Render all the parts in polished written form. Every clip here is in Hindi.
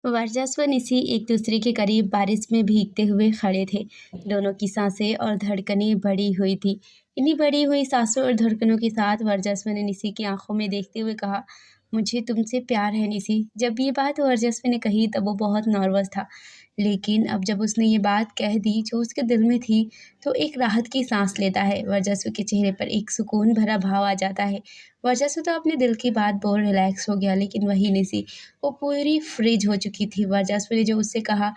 वर्चस्व निसी एक दूसरे के करीब बारिश में भीगते हुए खड़े थे। दोनों की सांसें और धड़कनें बढ़ी हुई थी। इन्हीं बढ़ी हुई सांसों और धड़कनों के साथ वर्चस्व ने निसी की आंखों में देखते हुए कहा, मुझे तुमसे प्यार है निसी। जब ये बात वर्चस्व ने कही तब वो बहुत नर्वस था, लेकिन अब जब उसने ये बात कह दी जो उसके दिल में थी, तो एक राहत की सांस लेता है। वर्चस्व के चेहरे पर एक सुकून भरा भाव आ जाता है। वर्चस्व तो अपने दिल की बात बोल रिलैक्स हो गया, लेकिन वही निसी, वो पूरी फ्रीज हो चुकी थी। वर्चस्व ने जो उससे कहा,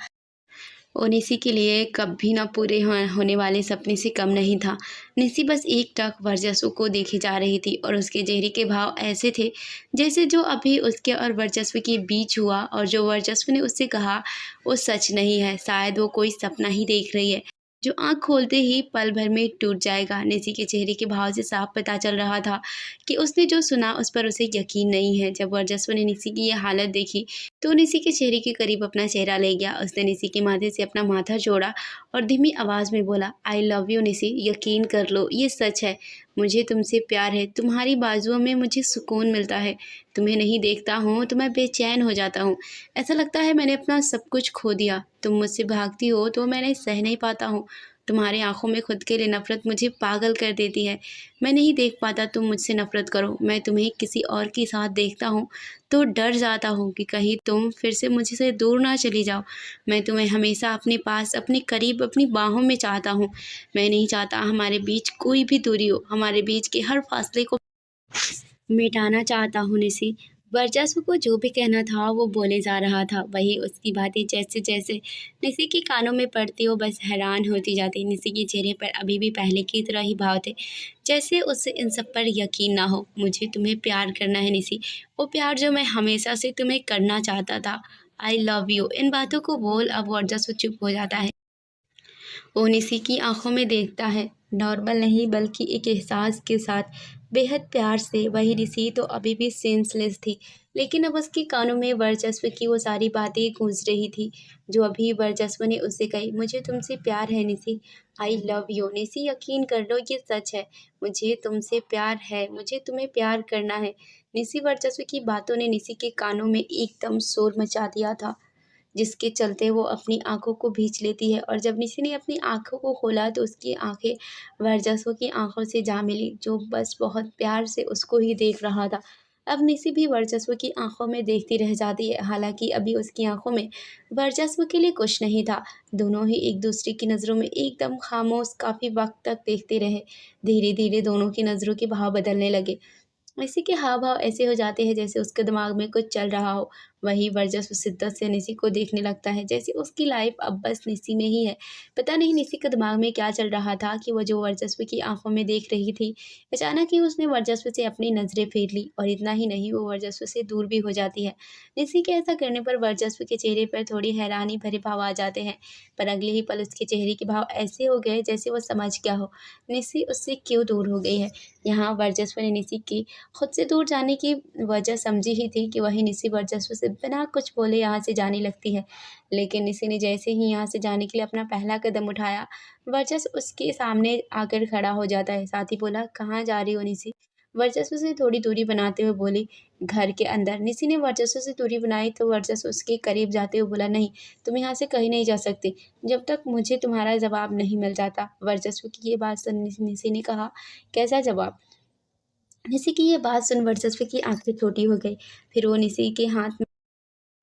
वो निसी के लिए कभी ना पूरे होने वाले सपने से कम नहीं था। निसी बस एक टक वर्चस्व को देखे जा रही थी और उसके चेहरे के भाव ऐसे थे जैसे जो अभी उसके और वर्चस्व के बीच हुआ और जो वर्चस्व ने उससे कहा वो सच नहीं है। शायद वो कोई सपना ही देख रही है जो आँख खोलते ही पल भर में टूट जाएगा। निसी के चेहरे के भाव से साफ पता चल रहा था कि उसने जो सुना उस पर उसे यकीन नहीं है। जब वर्चस्व ने निसी की ये हालत देखी तो निसी के चेहरे के करीब अपना चेहरा ले गया। उसने निसी के माथे से अपना माथा जोड़ा और धीमी आवाज़ में बोला, आई लव यू निसी, यकीन कर लो ये सच है। मुझे तुमसे प्यार है। तुम्हारी बाजुओं में मुझे सुकून मिलता है। तुम्हें नहीं देखता हूँ तो मैं बेचैन हो जाता हूँ। ऐसा लगता है मैंने अपना सब कुछ खो दिया। तुम मुझसे भागती हो तो मैंने सह नहीं पाता हूँ। तुम्हारी आंखों में खुद के लिए नफरत मुझे पागल कर देती है। मैं नहीं देख पाता तुम मुझसे नफरत करो। मैं तुम्हें किसी और के साथ देखता हूँ तो डर जाता हूँ कि कहीं तुम फिर से मुझसे दूर ना चली जाओ। मैं तुम्हें हमेशा अपने पास, अपने करीब, अपनी बाहों में चाहता हूँ। मैं नहीं चाहता हमारे बीच कोई भी दूरी हो। हमारे बीच के हर फासले को मिटाना चाहता हूँ निसी। वर्चस्व को जो भी कहना था वो बोले जा रहा था। वही उसकी बातें जैसे जैसे निसी के कानों में पड़ती वो बस हैरान होती जाती। निसी के चेहरे पर अभी भी पहले की तरह ही भाव थे, जैसे उसे इन सब पर यकीन ना हो। मुझे तुम्हें प्यार करना है निसी, वो प्यार जो मैं हमेशा से तुम्हें करना चाहता था। I love you. इन बातों को बोल अब वर्चस्व चुप हो जाता है। वो निसी की आंखों में देखता है, नॉर्मल नहीं बल्कि एक एहसास के साथ, बेहद प्यार से। वही निसी तो अभी भी सेंसलेस थी, लेकिन अब उसके कानों में वर्चस्व की वो सारी बातें गूंज रही थी जो अभी वर्चस्व ने उससे कही। मुझे तुमसे प्यार है निसी, आई लव यू निसी, यकीन कर लो ये सच है। मुझे तुमसे प्यार है, मुझे तुम्हें प्यार करना है निसी। वर्चस्व की बातों ने निसी के कानों में एकदम शोर मचा दिया था, जिसके चलते वो अपनी आँखों को भींच लेती है। और जब निसी ने अपनी आँखों को खोला तो उसकी आँखें वर्चस्व की आँखों से जा मिली, जो बस बहुत प्यार से उसको ही देख रहा था। अब निसी भी वर्चस्व की आँखों में देखती रह जाती है, हालाँकि अभी उसकी आँखों में वर्चस्व के लिए कुछ नहीं था। दोनों ही एक दूसरे की नज़रों में एकदम खामोश काफ़ी वक़्त तक देखते रहे। धीरे-धीरे दोनों की नज़रों के भाव बदलने लगे। निसी के हाव-भाव ऐसे हो जाते हैं जैसे उसके दिमाग में कुछ चल रहा हो। वही वर्चस्व शिद्दत से निसी को देखने लगता है जैसे उसकी लाइफ अब बस निसी में ही है। पता नहीं निसी के दिमाग में क्या चल रहा था कि वो जो वर्चस्व की आँखों में देख रही थी, अचानक ही उसने वर्चस्व से अपनी नज़रें फेर ली और इतना ही नहीं, वो वर्चस्व से दूर भी हो जाती है। निसी के ऐसा करने पर वर्चस्व के चेहरे पर थोड़ी हैरानी भरे भाव आ जाते हैं, पर अगले ही पल उसके चेहरे के भाव ऐसे हो गए जैसे वो समझ गया हो निसी उससे क्यों दूर हो गई है। यहाँ वर्चस्व ने निसी की खुद से दूर जाने की वजह समझी ही थी कि वही निसी वर्चस्व से बिना कुछ बोले यहाँ से जाने लगती है। लेकिन निसी ने जैसे ही यहाँ से जाने के लिए अपना पहला कदम उठाया, वर्चस्व उसके सामने आकर खड़ा हो जाता है। साथ ही बोला, कहाँ जा रही हो निसी? वर्चस्व से थोड़ी दूरी बनाते हुए बोली, घर के अंदर। निसी ने वर्चस्व से दूरी बनाई तो वर्चस्व उसके करीब जाते हुए बोला, नहीं, तुम यहाँ से कहीं नहीं जा सकती जब तक मुझे तुम्हारा जवाब नहीं मिल जाता। वर्चस्व की ये बात सुन निसी ने कहा, कैसा जवाब? निसी की ये बात सुन वर्चस्व की आंखें छोटी हो गई। फिर वो निसी के हाथ में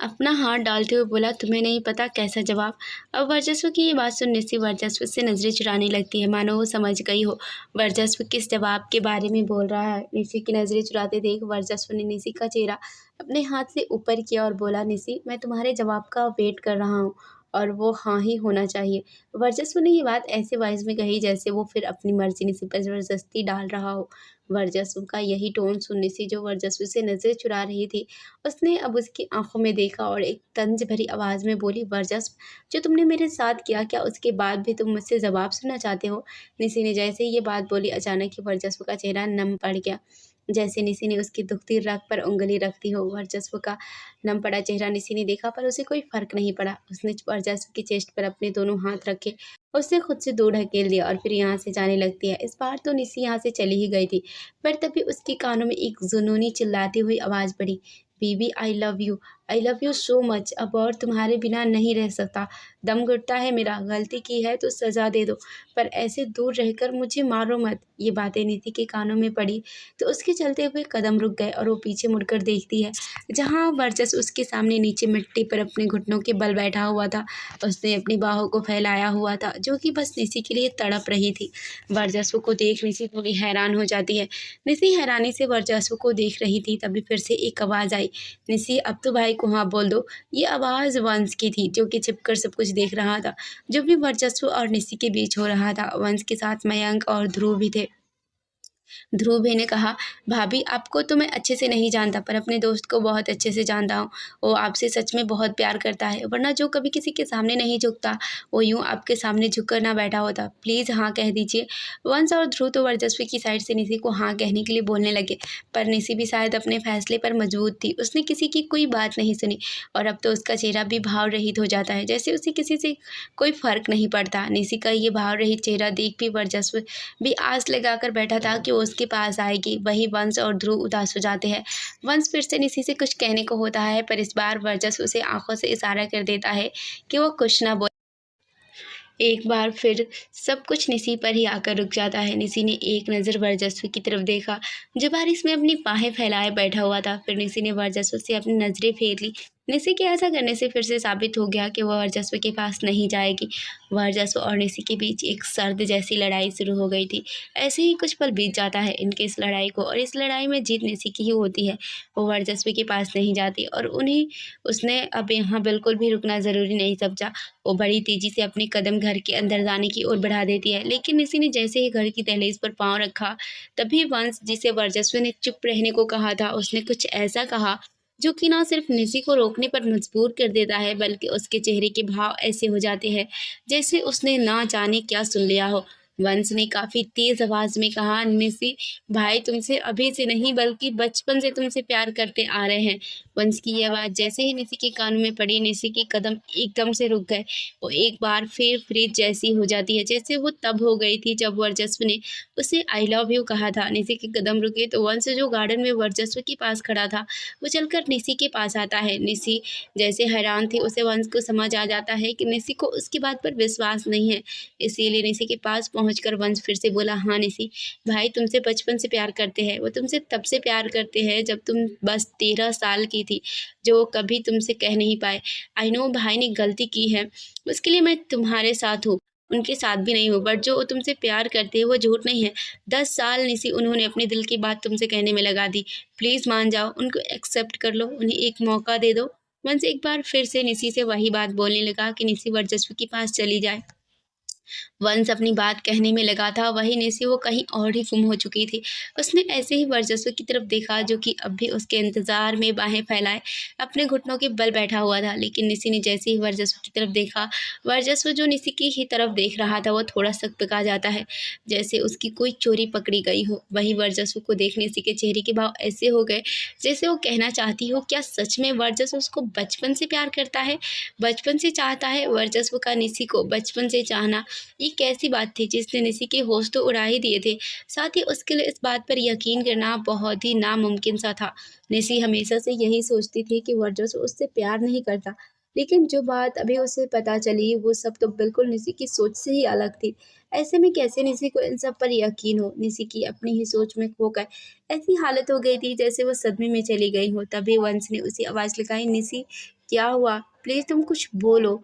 अपना हाथ डालते हुए बोला, तुम्हें नहीं पता कैसा जवाब? अब वर्चस्व की ये बात सुन निसी वर्चस्व से नजरें चुराने लगती है, मानो वो समझ गई हो वर्चस्व किस जवाब के बारे में बोल रहा है। निसी की नजरें चुराते देख वर्चस्व ने निसी का चेहरा अपने हाथ से ऊपर किया और बोला, निसी, मैं तुम्हारे जवाब का वेट कर रहा हूँ और वो हाँ ही होना चाहिए। वर्चस्व ने ये बात ऐसे वॉइस में कही जैसे वो फिर अपनी मर्जी निसी पर जबरदस्ती डाल रहा हो। वर्चस्व का यही टोन सुनने से जो वर्चस्व से नजरें चुरा रही थी, उसने अब उसकी आंखों में देखा और एक तंज भरी आवाज़ में बोली, वर्चस्व, जो तुमने मेरे साथ किया, क्या उसके बाद भी तुम मुझसे जवाब सुनना चाहते हो? निसी ने जैसे ही ये बात बोली, अचानक ही वर्चस्व का चेहरा नम पड़ गया, जैसे निसी ने उसकी दुखती रग पर उंगली रख दी हो। वर्चस्व का नम पड़ा चेहरा निसी ने देखा, पर उसे कोई फर्क नहीं पड़ा। उसने वर्चस्व की चेस्ट पर अपने दोनों हाथ रखे, उससे खुद से दूर ढकेल दिया और फिर यहाँ से जाने लगती है। इस बार तो निसी यहाँ से चली ही गई थी, पर तभी उसके कानों में एक जुनूनी चिल्लाती हुई आवाज़ पड़ी, baby I love you. I love you so much, अब और तुम्हारे बिना नहीं रह सकता, दम घुटता है मेरा, गलती की है तो सज़ा दे दो, पर ऐसे दूर रहकर मुझे मारो मत। ये बातें नीति के कानों में पड़ी तो उसके चलते हुए कदम रुक गए और वो पीछे मुड़कर देखती है, जहाँ वर्चस उसके सामने नीचे मिट्टी पर अपने घुटनों के बल बैठा हुआ था। उसने अपनी बाहों को फैलाया हुआ था, जो कि बस निसी के लिए तड़प रही थी। वर्चस्व को देख निसी थोड़ी हैरान हो जाती है। निसी हैरानी से वर्चस्व को देख रही थी, तभी फिर से एक आवाज़ आई, निसी अब तो भाई को हाँ बोल दो। ये आवाज़ वंश की थी, जो कि छिपकर सब कुछ देख रहा था, जो भी वर्चस्व और निसी के बीच हो रहा था। वंश के साथ मयंक और ध्रुव भी थे। ध्रुव भाई ने कहा, भाभी आपको तो मैं अच्छे से नहीं जानता, पर अपने दोस्त को बहुत अच्छे से जानता हूँ। वो आपसे सच में बहुत प्यार करता है, वरना जो कभी किसी के सामने नहीं झुकता, वो यूँ आपके सामने झुककर ना बैठा होता। प्लीज़ हाँ कह दीजिए। वंश और ध्रुव तो वर्चस्व की साइड से निसी को हाँ कहने के लिए बोलने लगे, पर निसी भी शायद अपने फैसले पर मजबूत थी। उसने किसी की कोई बात नहीं सुनी और अब तो उसका चेहरा भी भाव रहित हो जाता है, जैसे उसे किसी से कोई फर्क नहीं पड़ता। निसी का ये भाव रहित चेहरा देख भी वर्चस्व भी आस लगाकर बैठा था कि वो उसके पास आएगी। वही वंश और ध्रुव उदास हो जाते हैं। वंश फिर से निसी से कुछ कहने को होता है, पर इस बार वर्चस्व उसे आंखों से इशारा कर देता है कि वो कुछ ना बोले। एक बार फिर सब कुछ निसी पर ही आकर रुक जाता है। निसी ने एक नज़र वर्चस्व की तरफ देखा, जो बारिश में अपनी बाहें फैलाए बैठा हुआ था। फिर निसी ने वर्चस्व से अपनी नज़रें फेर ली। निसी के ऐसा करने से फिर से साबित हो गया कि वह वर्चस्व के पास नहीं जाएगी। वर्चस्व और निसी के बीच एक सर्द जैसी लड़ाई शुरू हो गई थी। ऐसे ही कुछ पल बीत जाता है इनके इस लड़ाई को, और इस लड़ाई में जीत निसी की ही होती है। वो वर्चस्व के पास नहीं जाती और उन्हें उसने अब यहाँ बिल्कुल भी रुकना ज़रूरी नहीं समझा। वो बड़ी तेज़ी से अपने कदम घर के अंदर जाने की ओर बढ़ा देती है, लेकिन निसी ने जैसे ही घर की दहलीज पर पाँव रखा, तभी वंश, जिसे वर्चस्व ने चुप रहने को कहा था, उसने कुछ ऐसा कहा जो कि ना सिर्फ निसी को रोकने पर मजबूर कर देता है, बल्कि उसके चेहरे के भाव ऐसे हो जाते हैं जैसे उसने ना जाने क्या सुन लिया हो। वंश ने काफ़ी तेज़ आवाज़ में कहा, निसी भाई तुमसे अभी से नहीं बल्कि बचपन से तुमसे प्यार करते आ रहे हैं। वंश की ये आवाज़ जैसे ही निसी के कानों में पड़ी, निसी के कदम एकदम से रुक गए। वो एक बार फिर फ्रीज जैसी हो जाती है, जैसे वो तब हो गई थी जब वर्चस्व ने उसे आई लव यू कहा था। निसी के कदम रुके तो वंश, जो गार्डन में वर्चस्व के पास खड़ा था, वो चलकर निसी के पास आता है। निसी जैसे हैरान थी, उसे वंश को समझ आ जाता है कि निसी को उसकी बात पर विश्वास नहीं है। इसीलिए निसी के पास पहुंचकर वंश फिर से बोला, हाँ निसी भाई तुमसे बचपन से प्यार करते हैं। वो तुमसे तब से प्यार करते हैं जब तुम बस 13 साल की थी, जो वो कभी तुमसे कह नहीं पाए। आई नो भाई ने गलती की है, उसके लिए मैं तुम्हारे साथ हूँ, उनके साथ भी नहीं हूँ, बट जो वो तुमसे प्यार करते हैं वो झूठ नहीं है। 10 साल निसी उन्होंने अपने दिल की बात तुमसे कहने में लगा दी। प्लीज़ मान जाओ, उनको एक्सेप्ट कर लो, उन्हें एक मौका दे दो। वंश एक बार फिर से निसी से वही बात बोलने लगा कि निसी वर्चस्व के पास चली जाए। वंश अपनी बात कहने में लगा था, वही निसी वो कहीं और ही गुम हो चुकी थी। उसने ऐसे ही वर्चस्व की तरफ देखा, जो कि अब भी उसके इंतज़ार में बाहें फैलाए अपने घुटनों के बल बैठा हुआ था। लेकिन निसी ने जैसे ही वर्चस्व की तरफ देखा, वर्चस्व जो निसी की ही तरफ देख रहा था, वो थोड़ा सकपका जाता है, जैसे उसकी कोई चोरी पकड़ी गई हो। वही वर्चस्व को देख निसी के चेहरे के भाव ऐसे हो गए जैसे वो कहना चाहती हो, क्या सच में वर्चस्व उसको बचपन से प्यार करता है, बचपन से चाहता है। वर्चस्व का निसी को बचपन से चाहना, ये कैसी बात थी जिसने निसी के होश तो उड़ा ही दिए थे। साथ ही उसके लिए इस बात पर यकीन करना बहुत ही नामुमकिन सा था। निसी हमेशा से यही सोचती थी कि वर्चस्व उससे प्यार नहीं करता, लेकिन जो बात अभी उसे पता चली, वो सब तो बिल्कुल निसी की सोच से ही अलग थी। ऐसे में कैसे निसी को इन सब पर यकीन हो। निसी की अपनी ही सोच में खोकर ऐसी हालत हो गई थी जैसे वो सदमे में चली गई हो। तभी वंश ने उसी आवाज़ लगाई, निसी क्या हुआ, प्लीज़ तुम कुछ बोलो,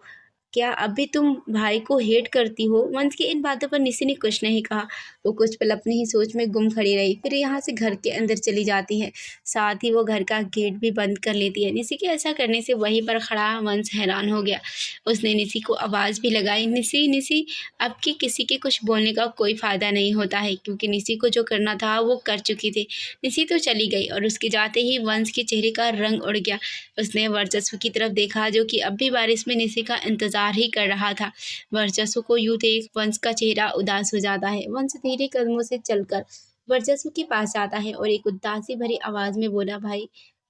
क्या अभी तुम भाई को हेट करती हो। वंश की इन बातों पर निसी ने कुछ नहीं कहा। वो कुछ पल अपनी ही सोच में गुम खड़ी रही, फिर यहाँ से घर के अंदर चली जाती है। साथ ही वो घर का गेट भी बंद कर लेती है। निसी के ऐसा करने से वहीं पर खड़ा वंश हैरान हो गया। उसने निसी को आवाज़ भी लगाई, निसी निसी अब की किसी के कुछ बोलने का कोई फ़ायदा नहीं होता है, क्योंकि निसी को जो करना था वो कर चुकी थी। निसी तो चली गई और उसके जाते ही वंश के चेहरे का रंग उड़ गया। उसने वर्चस्व की तरफ देखा, जो कि अब भी बारिश में निसी का इंतजार ही कर रहा था। वर्चस्व को यूं देख वंश का चेहरा उदास हो जाता है। वंश धीरे कदमों से चलकर वर्चस्व के पास आता है और एक उदासी भरी आवाज में बोला, भाई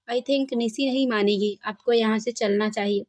आई थिंक निसी नहीं मानेगी, आपको यहाँ से चलना चाहिए।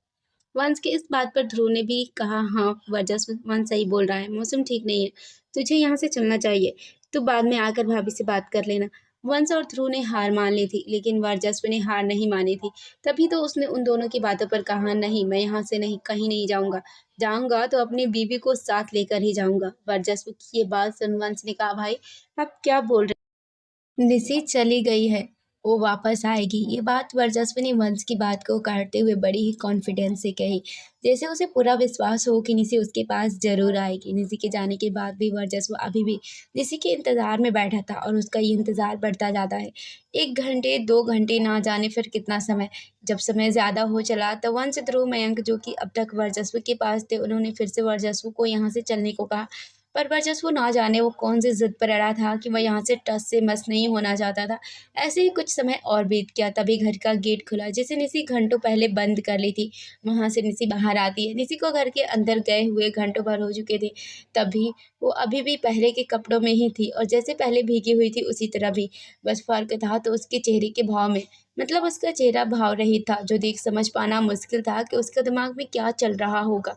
वंश की इस बात पर ध्रुव ने भी कहा, हाँ वर्चस्व वंश सही बोल रहा है, मौसम ठीक नहीं है, तुझे यहाँ से चलना चाहिए, तू बाद में आकर भाभी से बात कर लेना। वंश और ध्रुव ने हार मान ली थी, लेकिन वर्चस्व ने हार नहीं मानी थी। तभी तो उसने उन दोनों की बातों पर कहा, नहीं, मैं यहाँ से नहीं, कहीं नहीं जाऊंगा। जाऊंगा तो अपनी बीवी को साथ लेकर ही जाऊंगा। वर्चस्व की ये बात सुन वंश ने कहा, भाई आप क्या बोल रहे? निशी चली गई है, वो वापस आएगी। ये बात वर्चस्व ने वंश की बात को काटते हुए बड़ी ही कॉन्फिडेंस से कही, जैसे उसे पूरा विश्वास हो कि निशी उसके पास जरूर आएगी। निशी के जाने के बाद भी वर्चस्व अभी भी निशी के इंतजार में बैठा था और उसका ये इंतजार बढ़ता जाता है। 1 घंटे 2 घंटे ना जाने फिर कितना समय। जब समय ज्यादा हो चला तो वंश, ध्रुव, मयंक जो कि अब तक वर्चस्व के पास थे, उन्होंने फिर से वर्चस्व को यहाँ से चलने को कहा। पर वर्चस्व ना जाने वो कौन सी जिद पर अड़ा था कि वह यहाँ से टस से मस नहीं होना चाहता था। ऐसे ही कुछ समय और बीत गया, तभी घर का गेट खुला, जिसे निसी घंटों पहले बंद कर ली थी। वहां से निसी बाहर आती है। निसी को घर के अंदर गए हुए घंटों भर हो चुके थे। तभी वो अभी भी पहले के कपड़ों में ही थी और जैसे पहले भीगी हुई थी उसी तरह भी। बस फर्क था तो उसके चेहरे के भाव में। मतलब उसका चेहरा भाव रहित था, जो देख समझ पाना मुश्किल था कि उसके दिमाग में क्या चल रहा होगा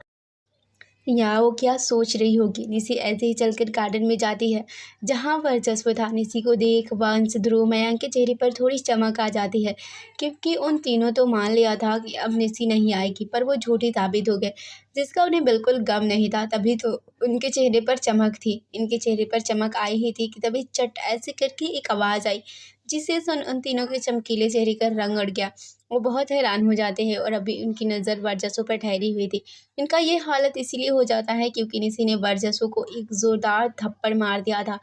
या वो क्या सोच रही होगी। निसी ऐसे ही चलकर गार्डन में जाती है जहाँ वर्चस्व था। निसी को देख वंश, ध्रुव, मयंक के चेहरे पर थोड़ी चमक आ जाती है, क्योंकि उन तीनों तो मान लिया था कि अब निसी नहीं आएगी, पर वो झूठी साबित हो गए, जिसका उन्हें बिल्कुल गम नहीं था। तभी तो उनके चेहरे पर चमक थी। इनके चेहरे पर चमक आई ही थी कि तभी चट ऐसे करके एक आवाज़ आई, जिसे सुन उन तीनों के चमकीले चेहरे का रंग उड़ गया। वो बहुत हैरान हो जाते हैं और अभी उनकी नज़र वर्चस्व पर ठहरी हुई थी। इनका ये हालत इसीलिए हो जाता है क्योंकि किसी ने वर्चस्व को एक जोरदार थप्पड़ मार दिया था।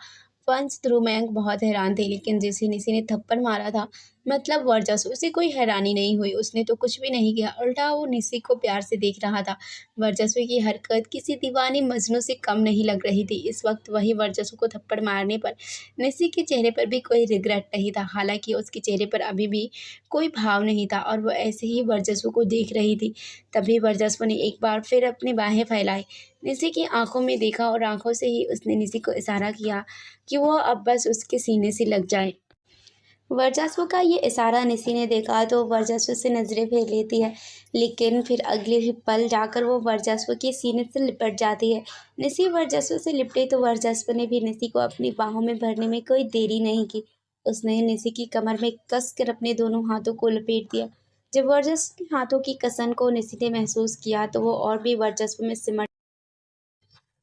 पंच ध्रुव मयंक बहुत हैरान थे, लेकिन जिसे निसी ने थप्पड़ मारा था, मतलब वर्चस्व, उसे कोई हैरानी नहीं हुई। उसने तो कुछ भी नहीं किया, उल्टा वो निसी को प्यार से देख रहा था। वर्चस्व की हरकत किसी दीवानी मजनू से कम नहीं लग रही थी। इस वक्त वही वर्चस्व को थप्पड़ मारने पर निसी के चेहरे पर भी कोई रिग्रेट नहीं था। हालांकि उसके चेहरे पर अभी भी कोई भाव नहीं था और वो ऐसे ही वर्चस्व को देख रही थी। तभी वर्चस्व ने एक बार फिर अपनी बाहें फैलाई, निसी की आंखों में देखा और आंखों से ही उसने निसी को इशारा किया कि वो अब बस उसके सीने से लग जाए। वर्चस्व का ये इशारा निसी ने देखा तो वर्चस्व से नजरें फेर लेती है, लेकिन फिर अगले ही पल जाकर वो वर्चस्व के सीने से लिपट जाती है। निसी वर्चस्व से लिपटे तो वर्चस्व ने भी निसी को अपनी बाहों में भरने में कोई देरी नहीं की। उसने निसी की कमर में कस कर अपने दोनों हाथों को लपेट दिया। जब वर्चस्व के हाथों की कसन को निसी ने महसूस किया तो वो और भी वर्चस्व में सिमट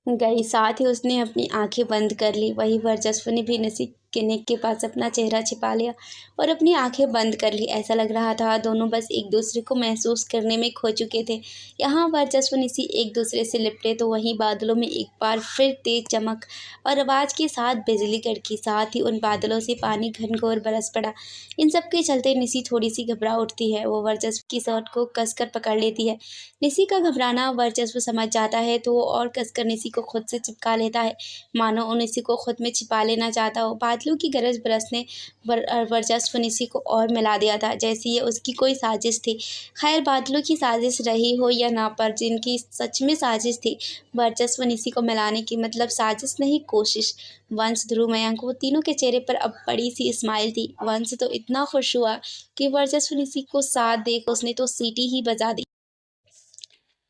गई। साथ ही उसने अपनी आंखें बंद कर ली। वही वर्चस्व ने भी नसी के नेक के पास अपना चेहरा छिपा लिया और अपनी आंखें बंद कर ली। ऐसा लग रहा था दोनों बस एक दूसरे को महसूस करने में खो चुके थे। यहाँ वर्चस्व निसी एक दूसरे से लिपटे तो वहीं बादलों में एक बार फिर तेज चमक और आवाज के साथ बिजली कड़की। साथ ही उन बादलों से पानी घनघोर बरस पड़ा। इन सब के चलते निसी थोड़ी सी घबरा उठती है। वो वर्चस्व की शर्ट को कसकर पकड़ लेती है। निसी का घबराना वर्चस्व समझ जाता है तो वो और कसकर निसी को खुद से चिपका लेता है, मानो वो निसी को खुद में छिपा लेना चाहता हो। बादलों की गरज बरसने वर्चस्व निसी को और मिला दिया था, जैसे ये उसकी कोई साजिश थी। खैर, बादलों की साजिश रही हो या ना, पर जिनकी सच में साजिश थी वर्चस्व निसी को मिलाने की, मतलब साजिश नहीं, कोशिश। वंश, ध्रुव, मयंक, वो तीनों के चेहरे पर अब बड़ी सी स्माइल थी। वंश तो इतना खुश हुआ कि वर्चस्व निसी को साथ देख उसने तो सीटी ही बजा दी।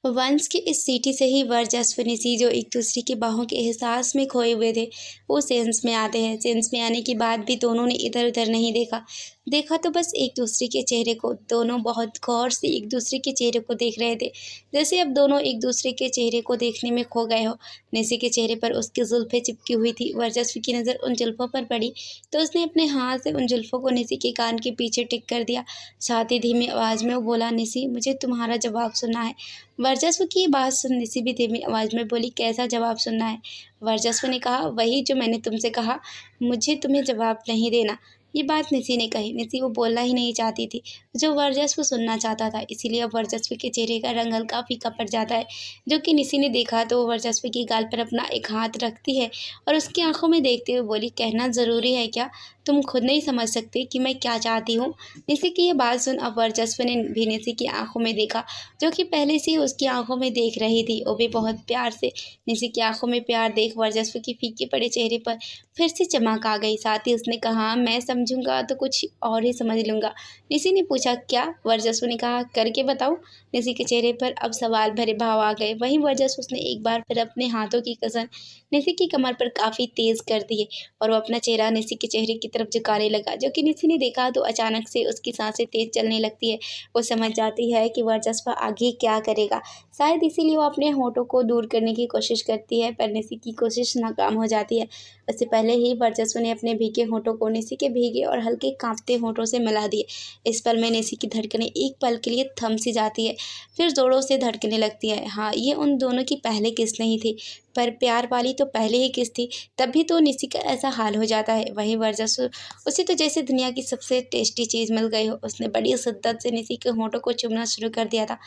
वंश की इस सीटी से ही वर्चस्व निसी, जो एक दूसरे की बाहों के एहसास में खोए हुए थे, वो सेंस में आते हैं। सेंस में आने के बाद भी दोनों ने इधर उधर नहीं देखा। देखा तो बस एक दूसरे के चेहरे को। दोनों बहुत गौर से एक दूसरे के चेहरे को देख रहे थे, जैसे अब दोनों एक दूसरे के चेहरे को देखने में खो गए हो। निसी के चेहरे पर उसकी जुल्फें चिपकी हुई थी। वर्चस्व की नज़र उन जुल्फों पर पड़ी तो उसने अपने हाथ से उन जुल्फों को निसी के कान के पीछे टिक कर दिया। साथ ही धीमी आवाज़ में वो बोला, निसी, मुझे तुम्हारा जवाब सुनना है। वर्चस्व की ये बात सुन निसी भी धीमी आवाज़ में बोली, कैसा जवाब सुनना है? वर्चस्व ने कहा, वही जो मैंने तुमसे कहा, मुझे तुम्हें जवाब नहीं देना। ये बात निसी ने कही। निसी वो बोलना ही नहीं चाहती थी जो वर्चस्व सुनना चाहता था, इसीलिए अब वर्चस्व के चेहरे का रंग हल्का फीका पड़ जाता है। जो कि निसी ने देखा तो वो वर्चस्व की गाल पर अपना एक हाथ रखती है और उसकी आंखों में देखते हुए बोली, कहना ज़रूरी है क्या? तुम खुद नहीं समझ सकते कि मैं क्या चाहती हूँ? निसी की ये बात सुन अब वर्चस्व ने भी निसी की आंखों में देखा, जो कि पहले से ही उसकी आंखों में देख रही थी। वो भी बहुत प्यार से। निसी की आंखों में प्यार देख वर्चस्व की फीके पड़े चेहरे पर फिर से चमक आ गई। साथ ही उसने कहा, मैं समझी समझूंगा तो कुछ और ही समझ लूंगा। निसी ने पूछा, क्या? वर्चस्व ने कहा, करके बताओ। निसी के चेहरे पर अब सवाल भरे भाव आ गए। वहीं वर्चस्व उसने एक बार फिर अपने हाथों की कसन निसी की कमर पर काफी तेज कर दिए और वो अपना चेहरा निसी के चेहरे की तरफ झुकाने लगा। जो कि निसी ने देखा तो अचानक से उसकी सांसें तेज चलने लगती है। वो समझ जाती है कि वर्चस्व आगे क्या करेगा। शायद इसीलिए वो अपने होठों को दूर करने की कोशिश करती है, पर निसी की कोशिश नाकाम हो जाती है। उससे पहले ही वर्चस्व ने अपने भीगे होठों को निसी के भीगे और हल्के कांपते होठों से मिला दिए। इस पल में निसी की धड़कनें एक पल के लिए थम सी जाती है, फिर जोरों से धड़कने लगती है। हाँ, ये उन दोनों की पहले किस नहीं थी, पर प्यार वाली तो पहले ही किस थी। तभी तो निसी का ऐसा हाल हो जाता है। वही वर्चस्व, उसे तो जैसे दुनिया की सबसे टेस्टी चीज़ मिल गई हो। उसने बड़ी शिद्दत से निसी के होठों को चूमना शुरू कर दिया था।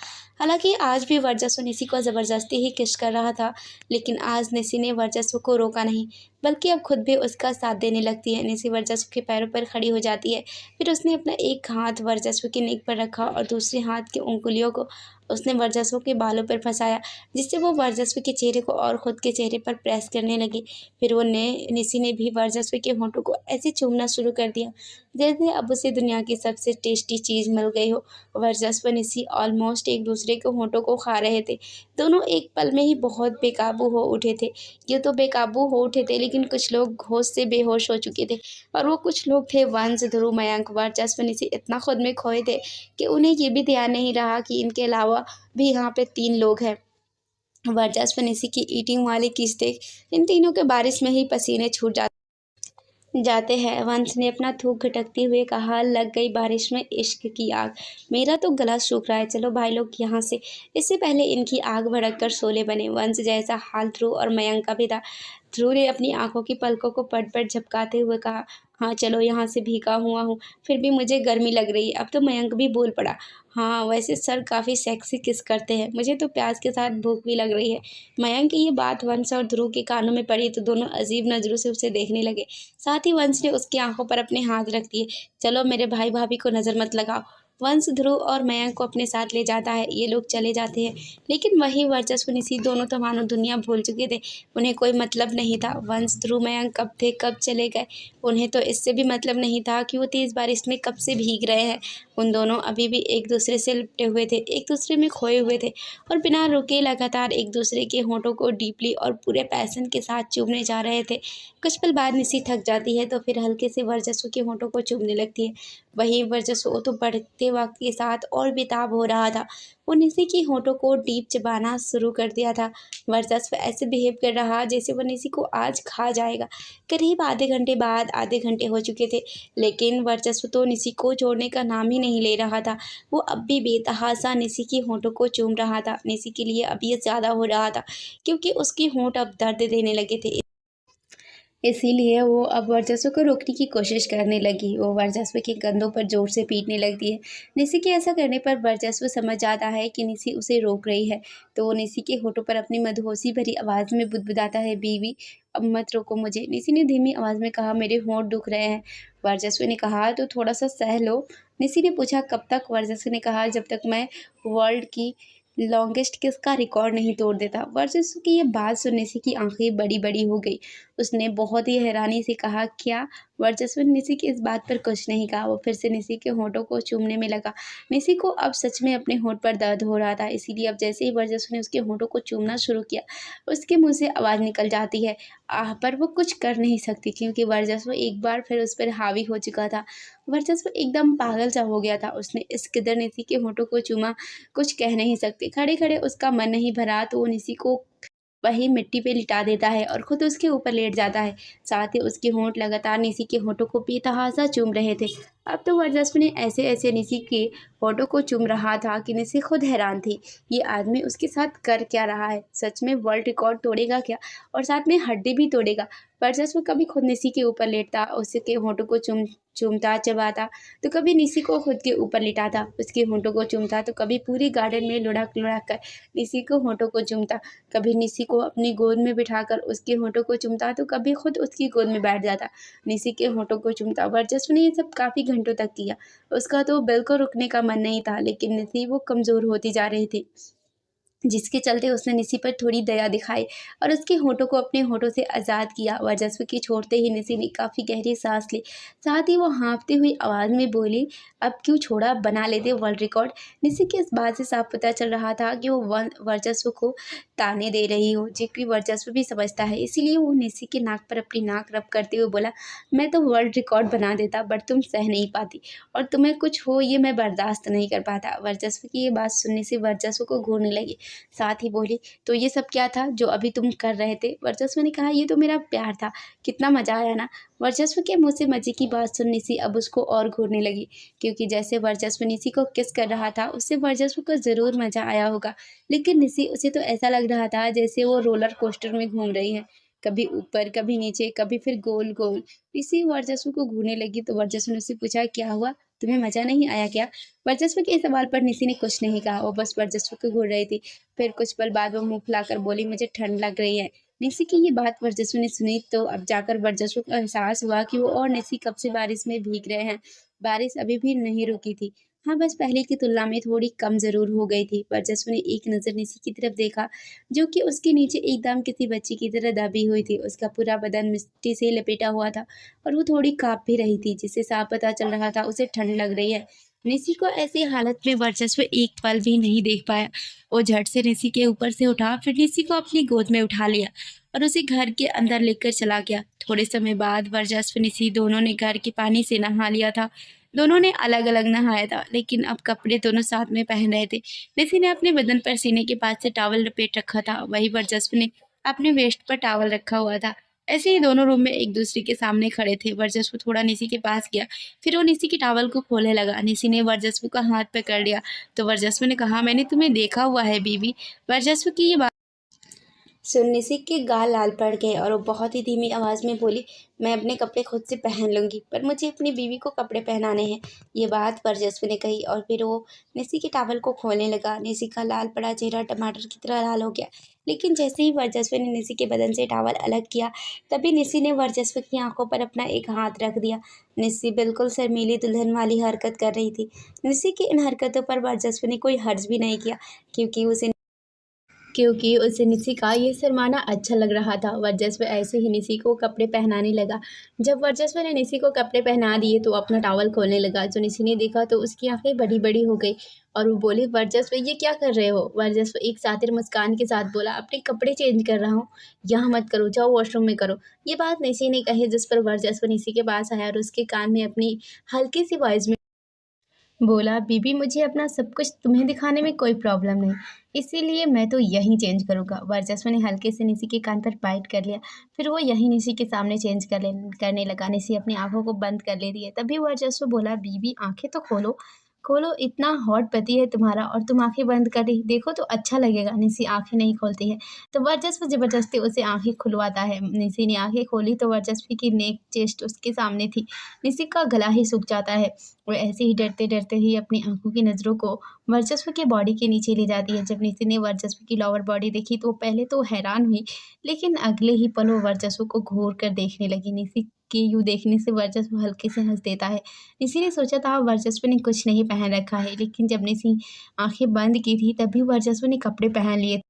हालांकि आज भी वर्चस्व निसी को ज़बरदस्ती ही किस कर रहा था, लेकिन आज निसी ने वर्चस्व को रोका नहीं, बल्कि अब खुद भी उसका साथ देने लगती है। निसी वर्चस्व के पैरों पर खड़ी हो जाती है। फिर उसने अपना एक हाथ वर्चस्व की नेक पर रखा और दूसरे हाथ की उँगलियों को उसने वर्चस्व के बालों पर फंसाया, जिससे वो वर्चस्व के चेहरे को और खुद के चेहरे पर प्रेस करने लगी। फिर वो ने निसी ने भी वर्चस्व के होठों को ऐसे चूमना शुरू कर दिया जैसे अब उसे दुनिया की सबसे टेस्टी चीज़ मिल गई हो। वर्चस्व निसी ऑलमोस्ट एक दूसरे के होठों को खा रहे थे। दोनों एक पल में ही बहुत बेकाबू हो उठे थे। ये तो बेकाबू हो उठे थे, लेकिन कुछ लोग होश से बेहोश हो चुके थे। और वो कुछ लोग थे वंश, ध्रुव, मयंक। वर्चस्व निसी इतना खुद में खोए थे कि उन्हें ये भी ध्यान नहीं रहा कि इनके अलावा भी यहाँ पे 3 लोग हैं। वर्चस्व निसी की ईटिंग वाली किस देख इन तीनों के बारिश में ही पसीने छूट जाते हैं। वंश ने अपना थूक खटकते हुए कहा, लग गई बारिश में इश्क की आग। मेरा तो गला सूख रहा है, चलो भाई लोग यहाँ से। इससे पहले इनकी आग भड़क कर शोले बने। वंश जैसा हाल ध्रुव और मयंक का भी था। ध्रुव ने अपनी आंखों की पलकों को पट पट झपकाते हुए कहा, हाँ चलो, यहाँ से भीगा हुआ हूँ, फिर भी मुझे गर्मी लग रही है। अब तो मयंक भी बोल पड़ा, हाँ वैसे सर काफ़ी सेक्सी किस करते हैं, मुझे तो प्याज के साथ भूख भी लग रही है। मयंक की ये बात वंश और ध्रुव के कानों में पड़ी तो दोनों अजीब नज़रों से उसे देखने लगे। साथ ही वंश ने उसकी आंखों पर अपने हाथ रख दिए। चलो मेरे भाई भाभी को नज़र मत लगाओ। वंश ध्रुव और मयंक को अपने साथ ले जाता है। ये लोग चले जाते हैं, लेकिन वही वर्चस्व निसी दोनों तो मानो दुनिया भूल चुके थे। उन्हें कोई मतलब नहीं था वंश, ध्रुव, मयंक कब थे कब चले गए। उन्हें तो इससे भी मतलब नहीं था कि वो तेज़ बारिश में कब से भीग रहे हैं। उन दोनों अभी भी एक दूसरे से लिपटे हुए थे, एक दूसरे में खोए हुए थे और बिना रुके लगातार एक दूसरे के होठों को डीपली और पूरे पैशन के साथ चूमने जा रहे थे। कुछ पल बाद निसी थक जाती है तो फिर हल्के से वर्चस्व के होठों को चूमने लगती है। वहीं वर्चस्व तो बढ़ते वक्त के साथ और बेताब हो रहा था। वो निसी की होठों को डीप चबाना शुरू कर दिया था। वर्चस्व ऐसे बिहेव कर रहा जैसे वो निसी को आज खा जाएगा। करीब आधे घंटे बाद, आधे घंटे हो चुके थे, लेकिन वर्चस्व तो निसी को छोड़ने का नाम ही नहीं ले रहा था। वो अब भी बेतहासा निसी की होठों को चूम रहा था। निसी के लिए अब ये ज़्यादा हो रहा था, क्योंकि उसके होंठ अब दर्द देने लगे थे। इसीलिए वो अब वर्चस्व को रोकने की कोशिश करने लगी। वो वर्चस्व के कंधों पर जोर से पीटने लगती है। निसी के ऐसा करने पर वर्चस्व समझ जाता है कि निसी उसे रोक रही है, तो वो निसी के होठों पर अपनी मदहोशी भरी आवाज़ में बुदबुदाता है, बीवी अब मत रोको मुझे। निसी ने धीमी आवाज़ में कहा, मेरे होंठ दुख रहे हैं। वर्चस्व ने कहा, तो थोड़ा सा सह लो। निसी ने पूछा, कब तक? वर्चस्व ने कहा, जब तक मैं वर्ल्ड की लॉन्गेस्ट किस का रिकॉर्ड नहीं तोड़ देता। वर्चस्व की ये बात सुनने से की आंखें बड़ी बड़ी हो गई। उसने बहुत ही हैरानी से कहा, क्या? वर्चस्व ने निसी की इस बात पर कुछ नहीं कहा। वो फिर से निसी के होठों को चूमने में लगा। निसी को अब सच में अपने होठ पर दर्द हो रहा था, इसीलिए अब जैसे ही वर्चस्व ने उसके होठों को चूमना शुरू किया, उसके मुंह से आवाज़ निकल जाती है, आह, पर वो कुछ कर नहीं सकती, क्योंकि वर्चस्व एक बार फिर उस पर हावी हो चुका था। वर्चस्व एकदम पागल सा हो गया था। उसने इस कदर निसी के होठों को चूमा, कुछ कह नहीं सकते। खड़े खड़े उसका मन नहीं भरा तो वो निसी को वही मिट्टी पे लिटा देता है और खुद उसके ऊपर लेट जाता है। साथ ही उसके होंठ लगातार निसी के होठों को बेतहासा चूम रहे थे। अब तो वर्चस्व ने ऐसे ऐसे निसी के होठों को चूम रहा था कि निसी खुद हैरान थी, ये आदमी उसके साथ कर क्या रहा है? सच में वर्ल्ड रिकॉर्ड तोड़ेगा क्या, और साथ में हड्डी भी तोड़ेगा? वर्चस्व कभी खुद निसी के ऊपर लेटता, उसके होठों को चूमता चबाता, तो कभी निसी को खुद के ऊपर लिटाता, उसके होठों को चूमता, तो कभी पूरी गार्डन में लुढ़क लुढ़क कर निसी को होठों को चूमता, कभी निसी को अपनी गोद में बिठाकर उसके होठों को चूमता, तो कभी खुद उसकी गोद में बैठ जाता, निसी के होठों को चूमता। वर्चस्व ने ये सब काफ़ी घंटों तक किया। उसका तो बिल्कुल रुकने का मन नहीं था, लेकिन निसी वो कमज़ोर होती जा रही थी। जिसके चलते उसने निसी पर थोड़ी दया दिखाई और उसके होठों को अपने होठों से आज़ाद किया। वर्चस्व की छोड़ते ही निसी ने काफ़ी गहरी सांस ली। साथ ही वो हाँफती हुई आवाज़ में बोली, अब क्यों छोड़ा, बना लेते वर्ल्ड रिकॉर्ड। निसी की इस बात से साफ पता चल रहा था कि वो वर्चस्व को ताने दे रही हो, जबकि वर्चस्व भी समझता है। इसीलिए वो निसी के नाक पर अपनी नाक रब करते हुए बोला, मैं तो वर्ल्ड रिकॉर्ड बना देता, बट तुम सह नहीं पाती और तुम्हें कुछ हो ये मैं बर्दाश्त नहीं कर पाता। वर्चस्व की ये बात सुनने से वर्चस्व को घूरने लगी। साथ ही बोली, तो ये सब क्या था जो अभी तुम कर रहे थे। वर्चस्व ने कहा, ये तो मेरा प्यार था, कितना मजा आया ना। वर्चस्व के मुंह से मजे की बात सुन निसी अब उसको और घूरने लगी, क्योंकि जैसे वर्चस्व निसी को किस कर रहा था उससे वर्चस्व को जरूर मजा आया होगा, लेकिन निसी उसे तो ऐसा लग रहा था जैसे वो रोलर कोस्टर में घूम रही है, कभी ऊपर कभी नीचे कभी फिर गोल गोल। निसी वर्चस्व को घूरने लगी तो वर्चस्व ने उससे पूछा, क्या हुआ, तुम्हें मजा नहीं आया क्या। वर्चस्व के सवाल पर निसी ने कुछ नहीं कहा, वो बस वर्चस्व को घूर रही थी। फिर कुछ पल बाद वो मुंह फुलाकर बोली, मुझे ठंड लग रही है। निसी की ये बात वर्चस्व ने सुनी तो अब जाकर वर्चस्व को एहसास हुआ कि वो और निसी कब से बारिश में भीग रहे हैं। बारिश अभी भी नहीं रुकी थी। हाँ, बस पहले की तुलना में थोड़ी कम जरूर हो गई थी। वर्चस्व ने एक नज़र निसी की तरफ देखा, जो कि उसके नीचे एकदम किसी बच्ची की तरह दबी हुई थी। उसका पूरा बदन मिट्टी से लपेटा हुआ था और वो थोड़ी काँप भी रही थी, जिससे साफ पता चल रहा था उसे ठंड लग रही है। निसी को ऐसी हालत में वर्चस्व एक पल भी नहीं देख पाया। वो झट से निसी के ऊपर से उठा, फिर निसी को अपनी गोद में उठा लिया और उसे घर के अंदर लेकर चला गया। थोड़े समय बाद वर्चस्व निसी दोनों ने घर के पानी से नहा लिया था। दोनों ने अलग अलग नहाया था, लेकिन अब कपड़े दोनों साथ में पहन रहे थे। निसी ने अपने बदन पर सीने के पास से टॉवल लपेट रखा था, वही वर्चस्व ने अपने वेस्ट पर टॉवल रखा हुआ था। ऐसे ही दोनों रूम में एक दूसरे के सामने खड़े थे। वर्चस्व थोड़ा निसी के पास गया, फिर वो निसी की टॉवल को खोलने लगा। निसी ने वर्चस्व का हाथ पकड़ लिया तो वर्चस्व ने कहा, मैंने तुम्हें देखा हुआ है बीबी। वर्चस्व की ये बात सुन निसी के गाल लाल पड़ गए और वो बहुत ही धीमी आवाज़ में बोली, मैं अपने कपड़े खुद से पहन लूँगी, पर मुझे अपनी बीवी को कपड़े पहनाने हैं। ये बात वर्चस्व ने कही और फिर वो निसी के टॉवल को खोलने लगा। निसी का लाल पड़ा चेहरा टमाटर की तरह लाल हो गया, लेकिन जैसे ही वर्चस्व ने निसी के बदन से टॉवल अलग किया, तभी निसी ने वर्चस्व की आंखों पर अपना एक हाथ रख दिया। निसी बिल्कुल शर्मीली दुल्हन वाली हरकत कर रही थी। निसी की इन हरकतों पर वर्चस्व ने कोई हर्ज भी नहीं किया, क्योंकि उसे निसी का ये शर्माना अच्छा लग रहा था। वर्चस्व ऐसे ही निसी को कपड़े पहनाने लगा। जब वर्चस्व ने निसी को कपड़े पहना दिए तो अपना टॉवल खोलने लगा। जो निसी ने देखा तो उसकी आंखें बड़ी बड़ी हो गई और वो बोली, वर्चस्व ये क्या कर रहे हो। वर्चस्व एक सातिर मुस्कान के साथ बोला, अपने कपड़े चेंज कर रहा हूँ, यहाँ मत करो, जाओ वॉशरूम में करो। ये बात निसी ने कही, जिस पर वर्चस्व निसी के पास आया और उसके कान में अपनी हल्की सी वॉइस में बोला, बीबी मुझे अपना सब कुछ तुम्हें दिखाने में कोई प्रॉब्लम नहीं, इसीलिए मैं तो यहीं चेंज करूँगा। वर्चस्व ने हल्के से निसी के कान पर बाइट कर लिया, फिर वो यहीं निसी के सामने चेंज करने लगा। निसी अपनी आंखों को बंद कर लेती है। तभी वर्चस्व बोला, बीबी आंखें तो खोलो, खोलो, इतना हॉट पति है तुम्हारा और तुम आंखें बंद कर दी, देखो तो अच्छा लगेगा। निसी आंखें नहीं खोलती है तो वर्चस्व जबरदस्ती उसे आंखें खुलवाता है। निसी ने आंखें खोली तो वर्चस्व की नेक चेस्ट उसके सामने थी। निसी का गला ही सूख जाता है। वो ऐसे ही डरते डरते ही अपनी आंखों की नज़रों को वर्चस्व की बॉडी के नीचे ले जाती है। जब निसी ने वर्चस्व की लोअर बॉडी देखी तो पहले तो हैरान हुई, लेकिन अगले ही पल वो वर्चस्व को घूर कर देखने लगी। निसी के यूँ देखने से वर्चस्व हल्के से हंस देता है। निसी ने सोचा था वर्चस्व ने कुछ नहीं पहन रखा है, लेकिन जब निसी आंखें बंद की थी तभी वर्चस्व ने कपड़े पहन लिए।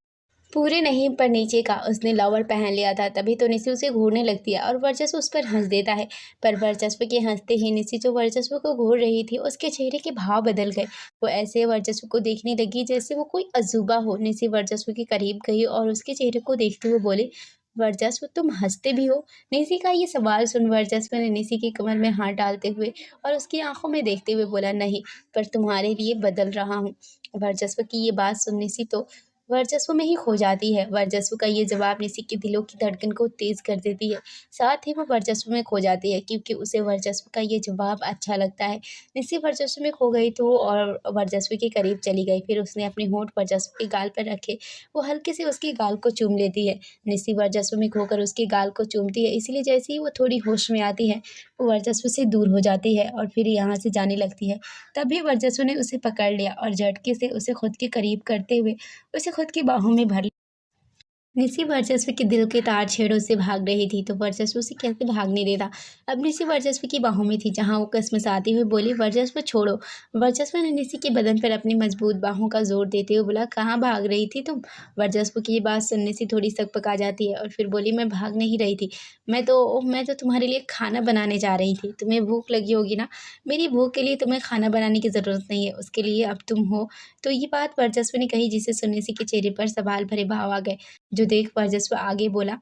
पूरे नहीं पर नीचे का उसने लोअर पहन लिया था। तभी तो निसी उसे घूरने लगती है और वर्चस्व उस पर हंस देता है। पर वर्चस्व के हंसते ही निसी जो वर्चस्व को घूर रही थी उसके चेहरे के भाव बदल गए। वो ऐसे वर्चस्व को देखने लगी जैसे वो कोई अजूबा हो। निसी वर्चस्व के करीब गई और उसके चेहरे को देखते हुए बोली, वर्चस्व तुम हंसते भी हो। निसी का ये सवाल सुन वर्चस्व ने निसी की कमर में हाथ डालते हुए और उसकी आंखों में देखते हुए बोला, नहीं, पर तुम्हारे लिए बदल रहा हूँ। वर्चस्व की ये बात सुन निसी तो वर्चस्व में ही खो जाती है। वर्चस्व का ये जवाब निसी के दिलों की धड़कन को तेज कर देती है। साथ ही वो वर्चस्व में खो जाती है, क्योंकि उसे वर्चस्व का ये जवाब अच्छा लगता है। निसी वर्चस्व में खो गई तो और वर्चस्व के करीब चली गई। फिर उसने अपने होंठ वर्चस्व के गाल पर रखे। वो हल्के से उसके गाल को चूम लेती है। निसी वर्चस्व में खोकर उसके गाल को चूमती है, इसलिए जैसे ही वो थोड़ी होश में आती है वो वर्चस्व से दूर हो जाती है और फिर यहाँ से जाने लगती है। तभी वर्चस्व ने उसे पकड़ लिया और झटके से उसे खुद के करीब करते हुए उसे खुद की बाहों में भर लिया। निसी वर्चस्व के दिल के तार छेड़ों से भाग रही थी तो वर्चस्व उसे कैसे भागने देता। अब निसी वर्चस्व की बाहों में थी जहां वो कसमसाती हुई बोली, वर्चस्व छोड़ो। वर्चस्व ने निसी के बदन पर अपनी मजबूत बाहों का जोर देते हुए बोला, कहाँ भाग रही थी तुम। वर्चस्व की ये बात सुनने से थोड़ी सकपका जाती है और फिर बोली, मैं भाग नहीं रही थी। मैं तो तुम्हारे लिए खाना बनाने जा रही थी। तुम्हें भूख लगी होगी ना। मेरी भूख के लिए तुम्हें खाना बनाने की ज़रूरत नहीं है, उसके लिए अब तुम हो। तो ये बात वर्चस्व ने कही जिसे सुन निसी के चेहरे पर सवाल भरे भाव आ गए। जो देख वर्चस्व आगे बोला,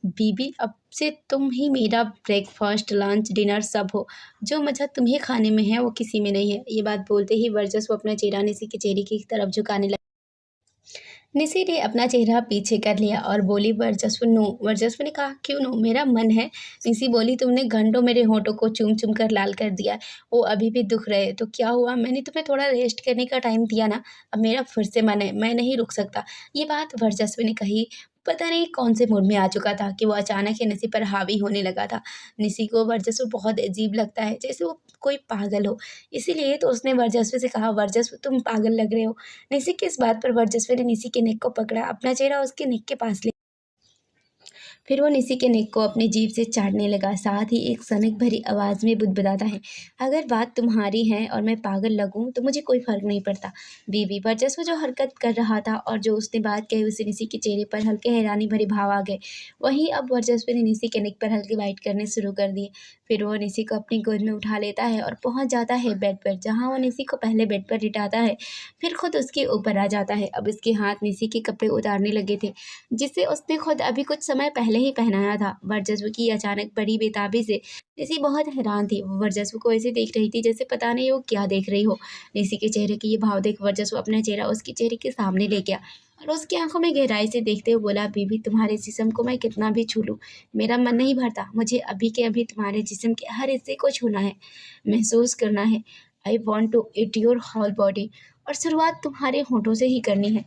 बीबी अब से तुम ही मेरा ब्रेकफास्ट लंच डिनर सब हो। जो मज़ा तुम्हें खाने में है वो किसी में नहीं है। ये बात बोलते ही वर्चस्व अपना चेहरा निसी के चेहरे की तरफ झुकाने लगा। निसी ने अपना चेहरा पीछे कर लिया और बोली, वर्चस्व नो। वर्चस्व ने कहा, क्यों नो, मेरा मन है। निसी बोली, तुमने घंटों मेरे होठों को चूम चूम कर लाल कर दिया है। वो अभी भी दुख रहे तो क्या हुआ, मैंने तुम्हें थोड़ा रेस्ट करने का टाइम दिया ना। अब मेरा फिर से मन है, मैं नहीं रुक सकता। ये बात वर्चस्व ने कही। पता नहीं कौन से मूड में आ चुका था कि वो अचानक ही निसी पर हावी होने लगा था। निसी को वर्चस्व बहुत अजीब लगता है, जैसे वो कोई पागल हो। इसीलिए तो उसने वर्चस्व से कहा, वर्चस्व तुम पागल लग रहे हो। निसी की इस बात पर वर्चस्व ने निसी के नेक को पकड़ा, अपना चेहरा उसके नेक के पास ले। फिर वो निसी के नेक को अपनी जीभ से चाटने लगा, साथ ही एक सनक भरी आवाज़ में बुदबुदाता है, अगर बात तुम्हारी है और मैं पागल लगूं तो मुझे कोई फ़र्क नहीं पड़ता। बीवी वर्चस्व जो हरकत कर रहा था और जो उसने बात कही उसे निसी के चेहरे पर हल्के हैरानी भरे भाव आ गए। वहीं अब वर्चस्व ने निसी के नेक पर हल्के बाइट करने शुरू कर दिए। फिर वो निसी को अपनी गोद में उठा लेता है और पहुंच जाता है बेड पर, जहाँ वो निसी को पहले बेड पर लिटाता है, फिर खुद उसके ऊपर आ जाता है। अब उसके हाथ निसी के कपड़े उतारने लगे थे, जिसे उसने खुद अभी कुछ समय पहले ही पहनाया था। वर्चस्व की अचानक बड़ी बेताबी से निसी बहुत हैरान थी। वो वर्चस्व को ऐसे देख रही थी जैसे पता नहीं वो क्या देख रही हो। निसी के चेहरे के ये भाव देख वर्चस्व अपना चेहरा उसके चेहरे के सामने ले गया और उसकी आंखों में गहराई से देखते हुए बोला, बीबी तुम्हारे जिस्म को मैं कितना भी छू लूं, मेरा मन नहीं भरता। मुझे अभी के अभी तुम्हारे जिस्म के हर हिस्से को छूना है, महसूस करना है। I want to eat your whole body. और शुरुआत तुम्हारे होठों से ही करनी है।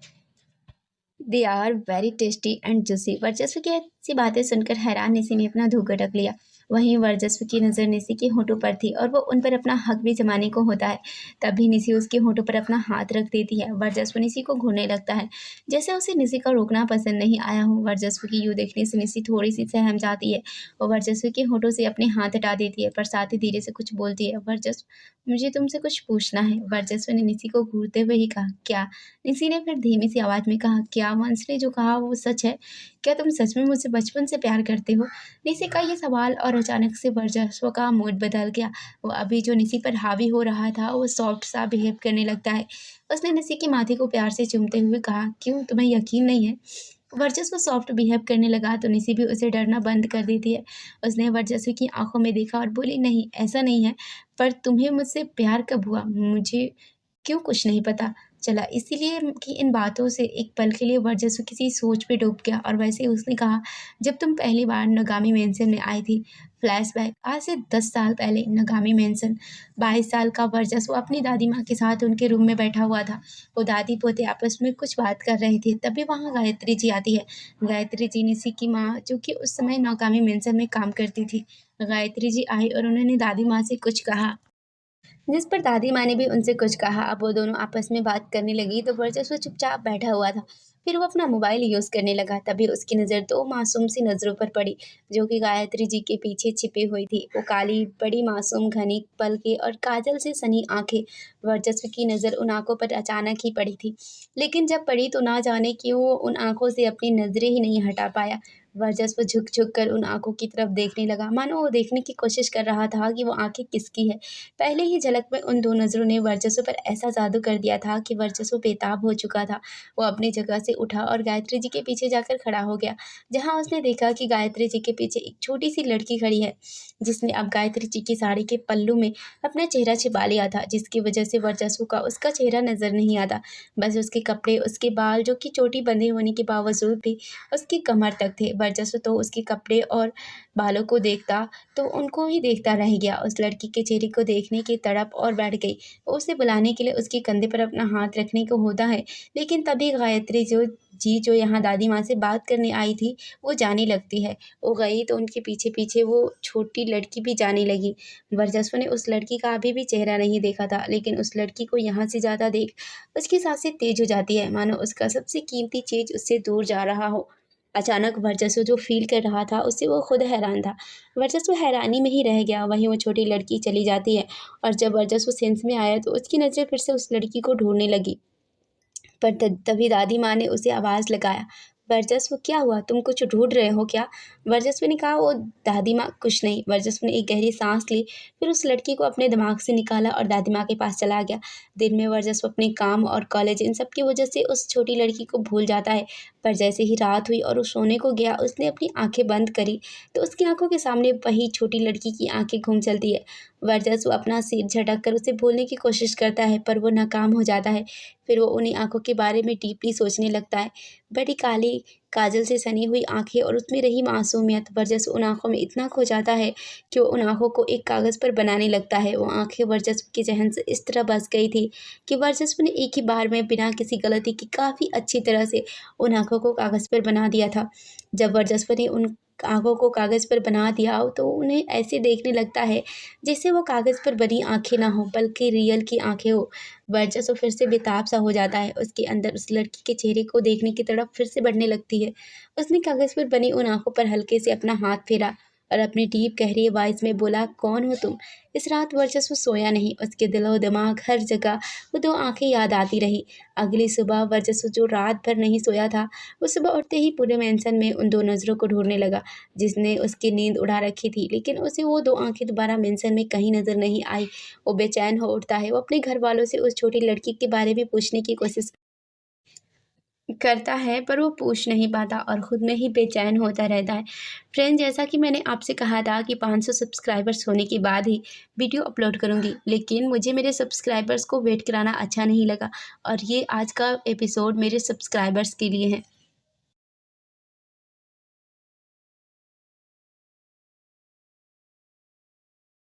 They are very tasty and juicy. वर्चस्व की ऐसी बातें सुनकर हैरान निसी ने अपना धूप ढक लिया। वहीं वर्चस्व की नज़र निसी के होठों पर थी और वो उन पर अपना हक भी जमाने को होता है। तभी निसी उसके होठों पर अपना हाथ रख देती है। वर्चस्व निसी को घूरने लगता है, जैसे उसे निसी का रोकना पसंद नहीं आया हो। वर्चस्व की यूँ देखने से निसी थोड़ी सी सहम जाती है। वो वर्चस्व के होठों से अपने हाथ हटा देती है, पर साथ ही धीरे से कुछ बोलती है, वर्चस्व मुझे तुमसे कुछ पूछना है। वर्चस्व ने निसी को घूरते हुए ही कहा, क्या। निसी ने फिर धीमी सी आवाज़ में कहा, क्या वंश ने जो कहा वो सच है? क्या तुम सच में मुझसे बचपन से प्यार करते हो? निसी का ये सवाल और अचानक से वर्चस्व का मूड बदल गया। वो अभी जो निसी पर हावी हो रहा था वो सॉफ्ट सा बिहेव करने लगता है। उसने निसी के माथे को प्यार से चूमते हुए कहा, क्यों तुम्हें यकीन नहीं है? वर्चस्व सॉफ्ट बिहेव करने लगा तो निसी भी उसे डरना बंद कर देती है। उसने वर्चस्व की आंखों में देखा और बोली, नहीं ऐसा नहीं है, पर तुम्हें मुझसे प्यार कब हुआ मुझे क्यों कुछ नहीं पता चला। इसीलिए कि इन बातों से एक पल के लिए वर्चस्व किसी सोच में डूब गया और वैसे ही उसने कहा, जब तुम पहली बार नगामी मेंशन में आई थी। फ्लैशबैक आज से 10 साल पहले नगामी मेंशन। 22 साल का वर्चस्व अपनी दादी माँ के साथ उनके रूम में बैठा हुआ था। वो दादी पोते आपस में कुछ बात कर रहे थे, तभी वहाँ गायत्री जी आती है। गायत्री जी निसी की माँ जो कि उस समय नगामी मेंशन में काम करती थी। गायत्री जी आई और उन्होंने दादी माँ से कुछ कहा, जिस पर दादी माँ ने भी उनसे कुछ कहा। अब वो दोनों आपस में बात करने लगी तो वर्चस्व चुपचाप बैठा हुआ था। फिर वो अपना मोबाइल यूज़ करने लगा। तभी उसकी नज़र दो मासूम सी नज़रों पर पड़ी, जो कि गायत्री जी के पीछे छिपी हुई थी। वो काली बड़ी मासूम घनी पलकें और काजल से सनी आंखें। वर्चस्व की नज़र उन आंखों पर अचानक ही पड़ी थी, लेकिन जब पड़ी तो ना जाने क्यों वो उन आंखों से अपनी नज़रें ही नहीं हटा पाया। वर्चस्व झुक झुक कर उन आंखों की तरफ देखने लगा, मानो वो देखने की कोशिश कर रहा था कि वो आंखें किसकी है। पहले ही झलक में उन दो नज़रों ने वर्चस्व पर ऐसा जादू कर दिया था कि वर्चस्व बेताब हो चुका था। वो अपनी जगह से उठा और गायत्री जी के पीछे जाकर खड़ा हो गया, जहाँ उसने देखा कि गायत्री जी के पीछे एक छोटी सी लड़की खड़ी है, जिसने अब गायत्री जी की साड़ी के पल्लू में अपना चेहरा छिपा लिया था, जिसकी वजह से वर्चस्व का उसका चेहरा नजर नहीं आता। बस उसके कपड़े, उसके बाल जो कि चोटी बंधे होने के बावजूद भी उसकी कमर तक थे। वर्चस्व तो उसके कपड़े और बालों को देखता तो उनको ही देखता रह गया। उस लड़की के चेहरे को देखने की तड़प और बढ़ गई। उसे बुलाने के लिए उसके कंधे पर अपना हाथ रखने को होता है, लेकिन तभी गायत्री जो यहाँ दादी माँ से बात करने आई थी, वो जाने लगती है। वो गई तो उनके पीछे पीछे वो छोटी लड़की भी जाने लगी। वर्चस्व ने उस लड़की का अभी भी चेहरा नहीं देखा था, लेकिन उस लड़की को यहाँ से ज़्यादा देख उसकी सांसें तेज हो जाती है, मानो उसका सबसे कीमती चीज़ उससे दूर जा रहा हो। अचानक वर्चस्व जो फ़ील कर रहा था उससे वो खुद हैरान था। वर्चस्व हैरानी में ही रह गया। वहीं वो छोटी लड़की चली जाती है और जब वर्चस्व सेंस में आया तो उसकी नज़र फिर से उस लड़की को ढूँढने लगी। पर तभी दादी माँ ने उसे आवाज़ लगाया, वर्चस्व क्या हुआ, तुम कुछ ढूंढ रहे हो क्या? वर्चस्व ने कहा, वो दादी माँ कुछ नहीं। वर्चस्व ने एक गहरी सांस ली, फिर उस लड़की को अपने दिमाग से निकाला और दादी माँ के पास चला गया। दिन में वर्चस्व अपने काम और कॉलेज इन सब की वजह से उस छोटी लड़की को भूल जाता है। पर जैसे ही रात हुई और वो सोने को गया, उसने अपनी आंखें बंद करी तो उसकी आंखों के सामने वही छोटी लड़की की आंखें घूम चलती है। वर्चस्व अपना सिर झटक कर उसे भूलने की कोशिश करता है, पर वो नाकाम हो जाता है। फिर वो उन्हीं आँखों के बारे में डीपली सोचने लगता है। बड़ी काली काजल से सनी हुई आँखें और उसमें रही मासूमियत। वर्चस्व उन आँखों में इतना खो जाता है कि वो उन आँखों को एक कागज़ पर बनाने लगता है। वो आँखें वर्चस्व के ज़हन से इस तरह बस गई थी कि वर्चस्व ने एक ही बार में बिना किसी गलती के काफ़ी अच्छी तरह से उन आँखों को कागज़ पर बना दिया था। जब वर्चस्व ने उन आँखों को कागज़ पर बना दिया तो उन्हें ऐसे देखने लगता है जैसे वो कागज़ पर बनी आँखें ना हों बल्कि रियल की आँखें हों। वर्चस्व फिर से बेताब सा हो जाता है। उसके अंदर उस लड़की के चेहरे को देखने की तड़प फिर से बढ़ने लगती है। उसने कागज़ पर बनी उन आँखों पर हल्के से अपना हाथ फेरा और अपनी डीप गहरी आवाज़ में बोला, कौन हो तुम? इस रात वर्चस्व सोया नहीं। उसके दिलो-दिमाग हर जगह वो 2 आँखें याद आती रहीं। अगली सुबह वर्चस्व जो रात भर नहीं सोया था, वो सुबह उठते ही पूरे मेंशन में उन 2 नज़रों को ढूँढने लगा, जिसने उसकी नींद उड़ा रखी थी। लेकिन उसे वो 2 आँखें दोबारा मेंशन में कहीं नज़र नहीं आई। वो बेचैन हो उठता है। वो अपने घर वालों से उस छोटी लड़की के बारे में पूछने की कोशिश करता है, पर वो पूछ नहीं पाता और खुद में ही बेचैन होता रहता है। फ्रेंड, जैसा कि मैंने आपसे कहा था कि 500 सब्सक्राइबर्स होने के बाद ही वीडियो अपलोड करूँगी, लेकिन मुझे मेरे सब्सक्राइबर्स को वेट कराना अच्छा नहीं लगा और ये आज का एपिसोड मेरे सब्सक्राइबर्स के लिए है।